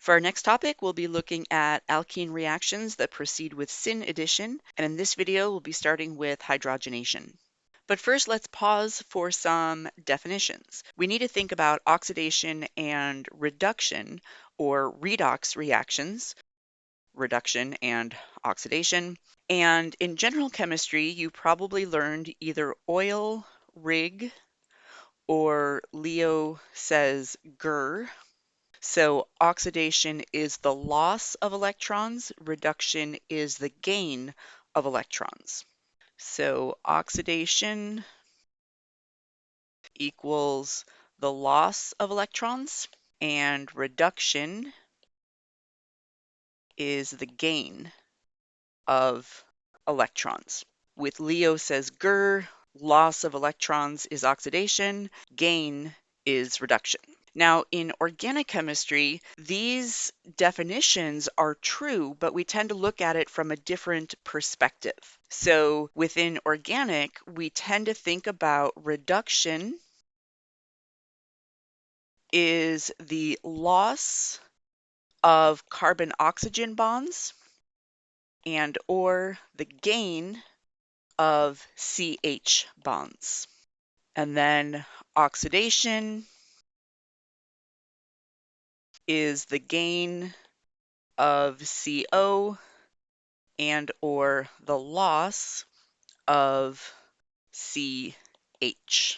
For our next topic, we'll be looking at alkene reactions that proceed with syn addition, and in this video, we'll be starting with hydrogenation. But first, let's pause for some definitions. We need to think about oxidation and reduction, or redox reactions, reduction and oxidation. And in general chemistry, you probably learned either oil rig or Leo says Gur. So oxidation is the loss of electrons, reduction is the gain of electrons. So oxidation equals the loss of electrons, and reduction is the gain of electrons. With Leo says Gur, loss of electrons is oxidation, gain is reduction. Now, in organic chemistry, these definitions are true, but we tend to look at it from a different perspective. So within organic, we tend to think about reduction is the loss of carbon-oxygen bonds and or the gain of CH bonds. And then oxidation is the gain of CO and or the loss of CH.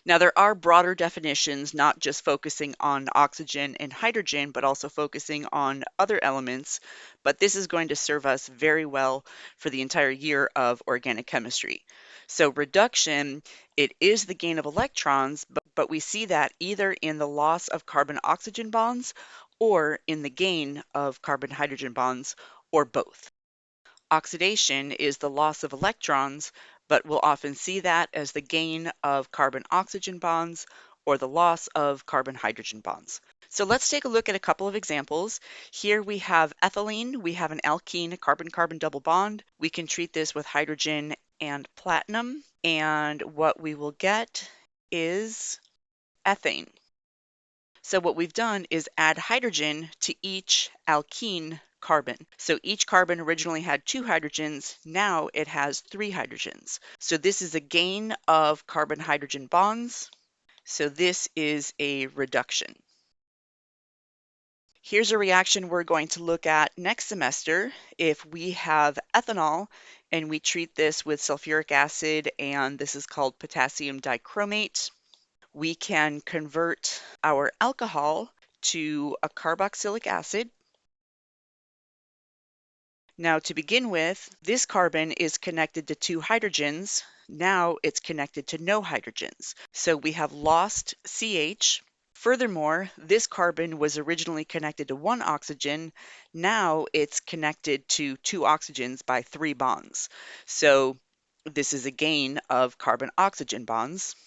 Now, there are broader definitions, not just focusing on oxygen and hydrogen, but also focusing on other elements. But this is going to serve us very well for the entire year of organic chemistry. So reduction, it is the gain of electrons, but we see that either in the loss of carbon-oxygen bonds or in the gain of carbon-hydrogen bonds, or both. Oxidation is the loss of electrons, but we'll often see that as the gain of carbon-oxygen bonds or the loss of carbon-hydrogen bonds. So let's take a look at a couple of examples. Here we have ethylene. We have an alkene, a carbon-carbon double bond. We can treat this with hydrogen and platinum, and what we will get is ethane. So what we've done is add hydrogen to each alkene carbon. So each carbon originally had 2 hydrogens, now it has 3 hydrogens. So this is a gain of carbon-hydrogen bonds. So this is a reduction. Here's a reaction we're going to look at next semester. If we have ethanol and we treat this with sulfuric acid, and this is called potassium dichromate, we can convert our alcohol to a carboxylic acid. Now, to begin with, this carbon is connected to 2 hydrogens. Now it's connected to no hydrogens. So we have lost CH. Furthermore, this carbon was originally connected to 1 oxygen. Now it's connected to 2 oxygens by 3 bonds. So this is a gain of carbon-oxygen bonds.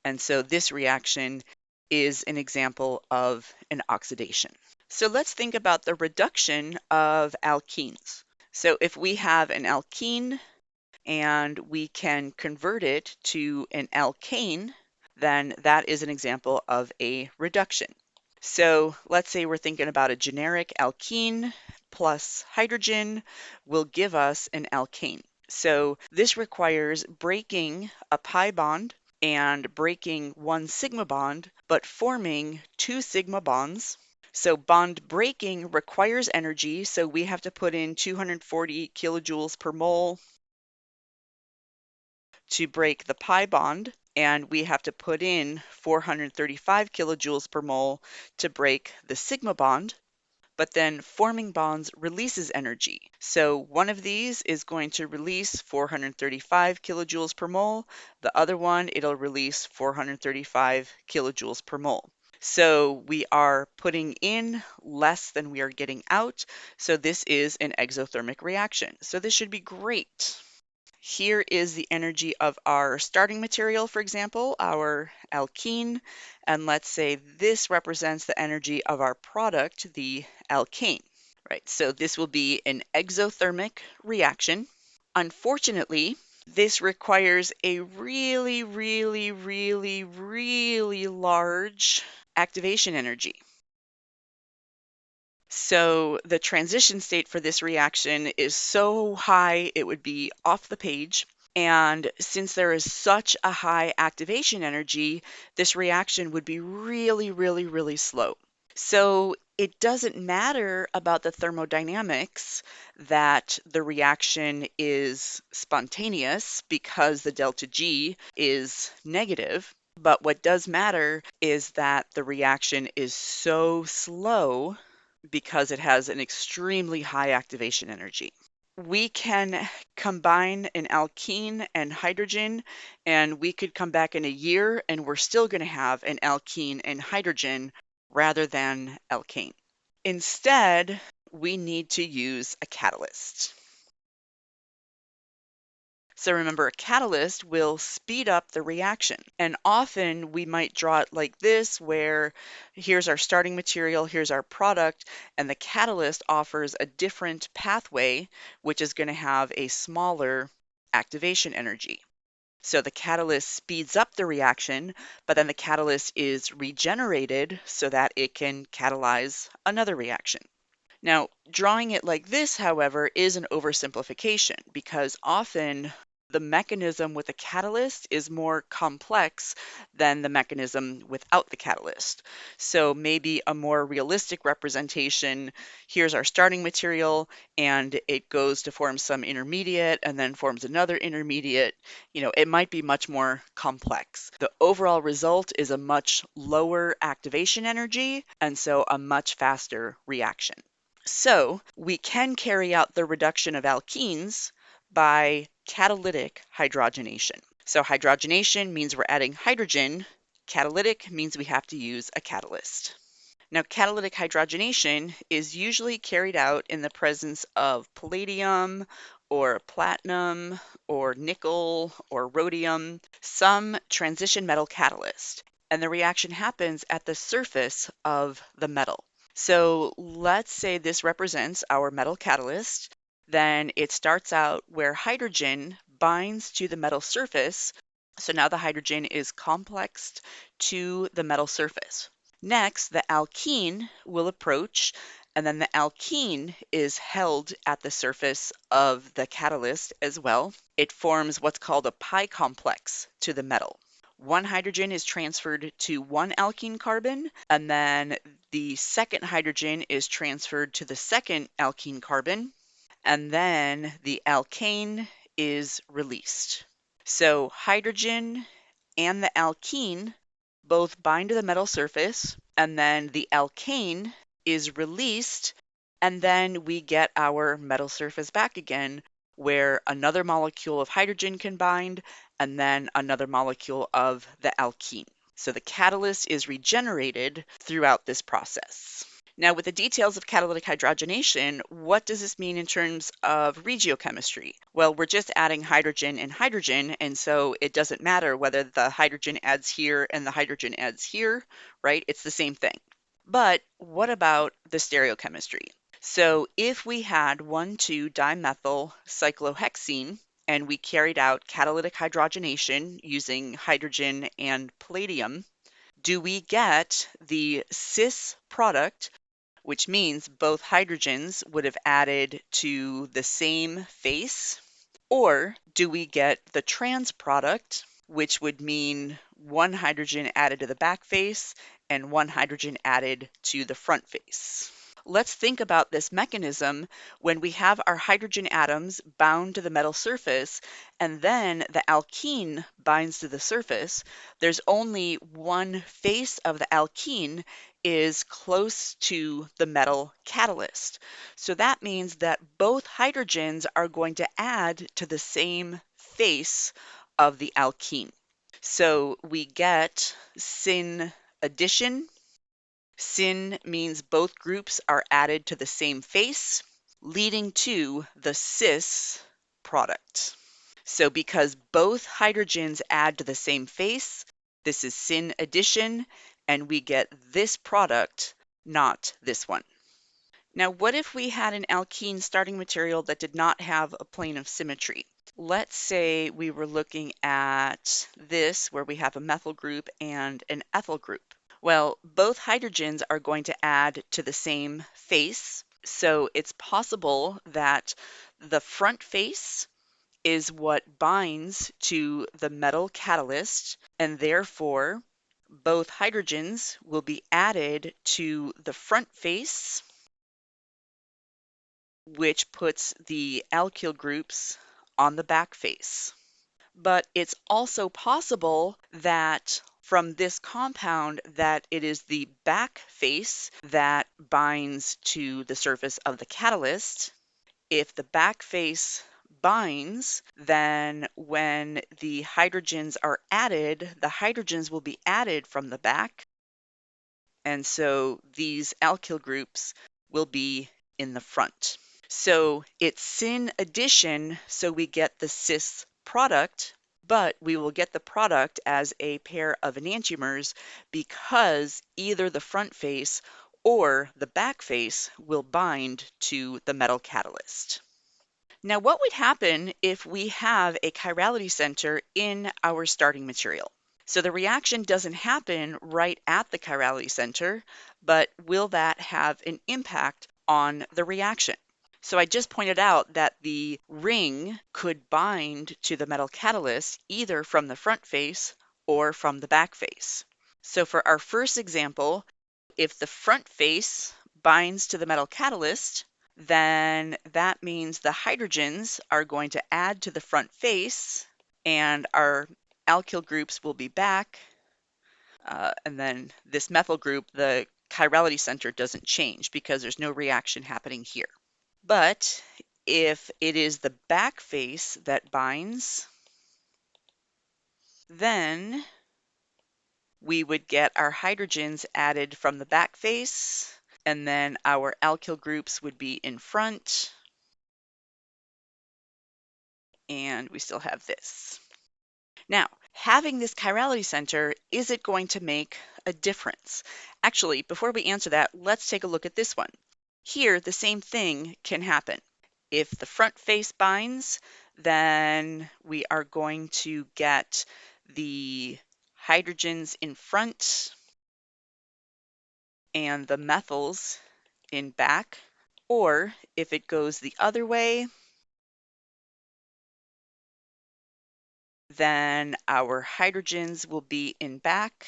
And so this reaction is an example of an oxidation. So let's think about the reduction of alkenes. So if we have an alkene and we can convert it to an alkane, then that is an example of a reduction. So let's say we're thinking about a generic alkene plus hydrogen will give us an alkane. So this requires breaking a pi bond and breaking 1 sigma bond, but forming 2 sigma bonds. So bond breaking requires energy, so we have to put in 240 kilojoules per mole to break the pi bond, and we have to put in 435 kilojoules per mole to break the sigma bond. But then forming bonds releases energy. So one of these is going to release 435 kilojoules per mole. The other one, it'll release 435 kilojoules per mole. So we are putting in less than we are getting out. So this is an exothermic reaction. So this should be great. Here is the energy of our starting material, for example, our alkene, and let's say this represents the energy of our product, the alkane. Right, so this will be an exothermic reaction. Unfortunately, this requires a really large activation energy. So the transition state for this reaction is so high it would be off the page. And since there is such a high activation energy, this reaction would be really, really, really slow. So it doesn't matter about the thermodynamics that the reaction is spontaneous because the delta G is negative. But what does matter is that the reaction is so slow because it has an extremely high activation energy. We can combine an alkene and hydrogen, and we could come back in a year and we're still going to have an alkene and hydrogen rather than alkane. Instead, we need to use a catalyst. So remember, a catalyst will speed up the reaction. And often we might draw it like this, where here's our starting material, here's our product, and the catalyst offers a different pathway, which is going to have a smaller activation energy. So the catalyst speeds up the reaction, but then the catalyst is regenerated so that it can catalyze another reaction. Now, drawing it like this, however, is an oversimplification because often the mechanism with a catalyst is more complex than the mechanism without the catalyst. So maybe a more realistic representation, here's our starting material and it goes to form some intermediate and then forms another intermediate. It might be much more complex. The overall result is a much lower activation energy and so a much faster reaction. So we can carry out the reduction of alkenes by catalytic hydrogenation. So hydrogenation means we're adding hydrogen. Catalytic means we have to use a catalyst. Now, catalytic hydrogenation is usually carried out in the presence of palladium or platinum or nickel or rhodium, some transition metal catalyst. And the reaction happens at the surface of the metal. So let's say this represents our metal catalyst. Then it starts out where hydrogen binds to the metal surface. So now the hydrogen is complexed to the metal surface. Next, the alkene will approach, and then the alkene is held at the surface of the catalyst as well. It forms what's called a pi complex to the metal. One hydrogen is transferred to one alkene carbon, and then the second hydrogen is transferred to the second alkene carbon, and then the alkane is released. So hydrogen and the alkene both bind to the metal surface, and then the alkane is released, and then we get our metal surface back again, where another molecule of hydrogen can bind, and then another molecule of the alkene. So the catalyst is regenerated throughout this process. Now, with the details of catalytic hydrogenation, what does this mean in terms of regiochemistry? Well, we're just adding hydrogen and hydrogen, and so it doesn't matter whether the hydrogen adds here and the hydrogen adds here, right? It's the same thing. But what about the stereochemistry? So if we had 1,2-dimethyl cyclohexene and we carried out catalytic hydrogenation using hydrogen and palladium, do we get the cis product, which means both hydrogens would have added to the same face? Or do we get the trans product, which would mean one hydrogen added to the back face and one hydrogen added to the front face? Let's think about this mechanism when we have our hydrogen atoms bound to the metal surface and then the alkene binds to the surface. There's only one face of the alkene is close to the metal catalyst. So that means that both hydrogens are going to add to the same face of the alkene. So we get syn addition. Syn means both groups are added to the same face, leading to the cis product. So because both hydrogens add to the same face, this is syn addition, and we get this product, not this one. Now, what if we had an alkene starting material that did not have a plane of symmetry? Let's say we were looking at this, where we have a methyl group and an ethyl group. Well, both hydrogens are going to add to the same face, so it's possible that the front face is what binds to the metal catalyst, and therefore both hydrogens will be added to the front face, which puts the alkyl groups on the back face. But it's also possible that from this compound that it is the back face that binds to the surface of the catalyst. If the back face binds, then when the hydrogens are added, the hydrogens will be added from the back. And so these alkyl groups will be in the front. So it's syn addition, so we get the cis product, but we will get the product as a pair of enantiomers because either the front face or the back face will bind to the metal catalyst. Now, what would happen if we have a chirality center in our starting material? So the reaction doesn't happen right at the chirality center, but will that have an impact on the reaction? So I just pointed out that the ring could bind to the metal catalyst either from the front face or from the back face. So for our first example, if the front face binds to the metal catalyst, then that means the hydrogens are going to add to the front face and our alkyl groups will be back. And then this methyl group, the chirality center doesn't change because there's no reaction happening here. But if it is the back face that binds, then we would get our hydrogens added from the back face, and then our alkyl groups would be in front, and we still have this. Now, having this chirality center, is it going to make a difference? Actually, before we answer that, let's take a look at this one. Here, the same thing can happen. If the front face binds, then we are going to get the hydrogens in front and the methyls in back. Or if it goes the other way, then our hydrogens will be in back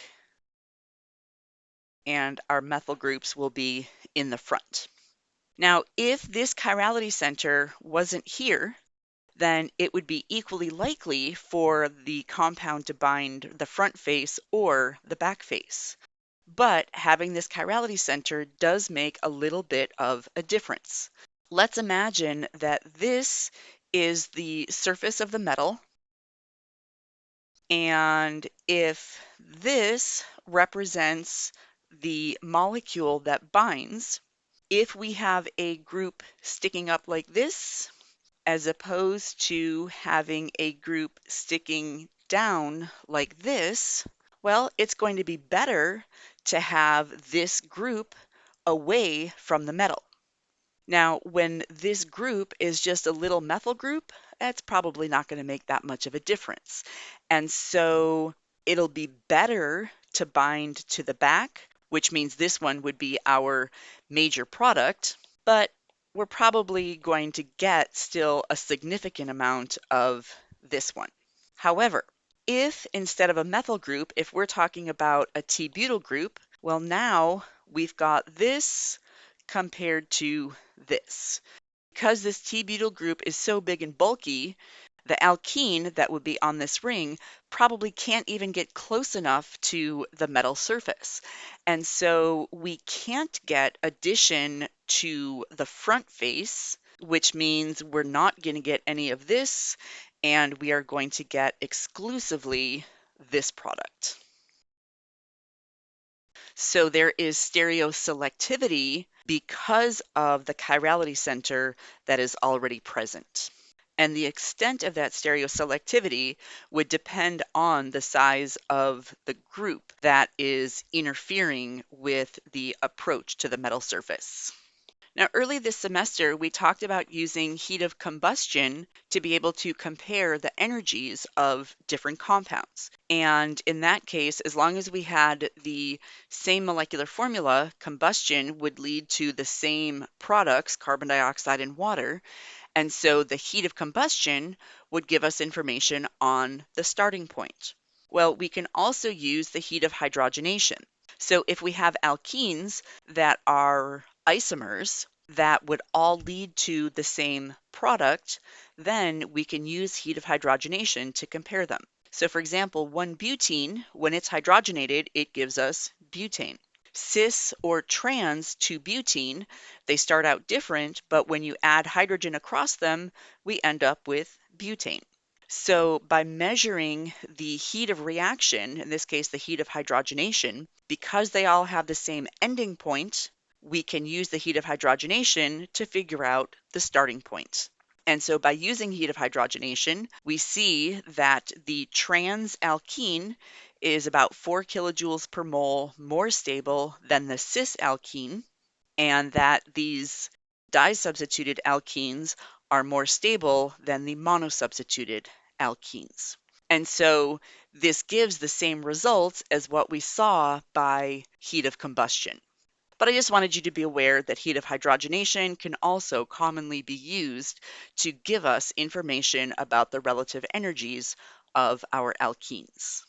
and our methyl groups will be in the front. Now, if this chirality center wasn't here, then it would be equally likely for the compound to bind the front face or the back face. But having this chirality center does make a little bit of a difference. Let's imagine that this is the surface of the metal, and if this represents the molecule that binds, if we have a group sticking up like this, as opposed to having a group sticking down like this, well, it's going to be better to have this group away from the metal. Now, when this group is just a little methyl group, that's probably not going to make that much of a difference. And so it'll be better to bind to the back, which means this one would be our major product, but we're probably going to get still a significant amount of this one. However, if instead of a methyl group, if we're talking about a T-butyl group, well, now we've got this compared to this. Because this T-butyl group is so big and bulky, the alkene that would be on this ring probably can't even get close enough to the metal surface. And so we can't get addition to the front face, which means we're not going to get any of this, and we are going to get exclusively this product. So there is stereoselectivity because of the chirality center that is already present. And the extent of that stereoselectivity would depend on the size of the group that is interfering with the approach to the metal surface. Now, early this semester, we talked about using heat of combustion to be able to compare the energies of different compounds. And in that case, as long as we had the same molecular formula, combustion would lead to the same products, carbon dioxide and water. And so the heat of combustion would give us information on the starting point. Well, we can also use the heat of hydrogenation. So if we have alkenes that are isomers that would all lead to the same product, then we can use heat of hydrogenation to compare them. So for example, 1-butene, when it's hydrogenated, it gives us butane. Cis or trans 2-butene, they start out different, but when you add hydrogen across them, we end up with butane. So by measuring the heat of reaction, in this case the heat of hydrogenation, because they all have the same ending point, we can use the heat of hydrogenation to figure out the starting point. And so by using heat of hydrogenation, we see that the trans alkene is about 4 kilojoules per mole more stable than the cis alkene, and that these disubstituted alkenes are more stable than the monosubstituted alkenes. And so this gives the same results as what we saw by heat of combustion. But I just wanted you to be aware that heat of hydrogenation can also commonly be used to give us information about the relative energies of our alkenes.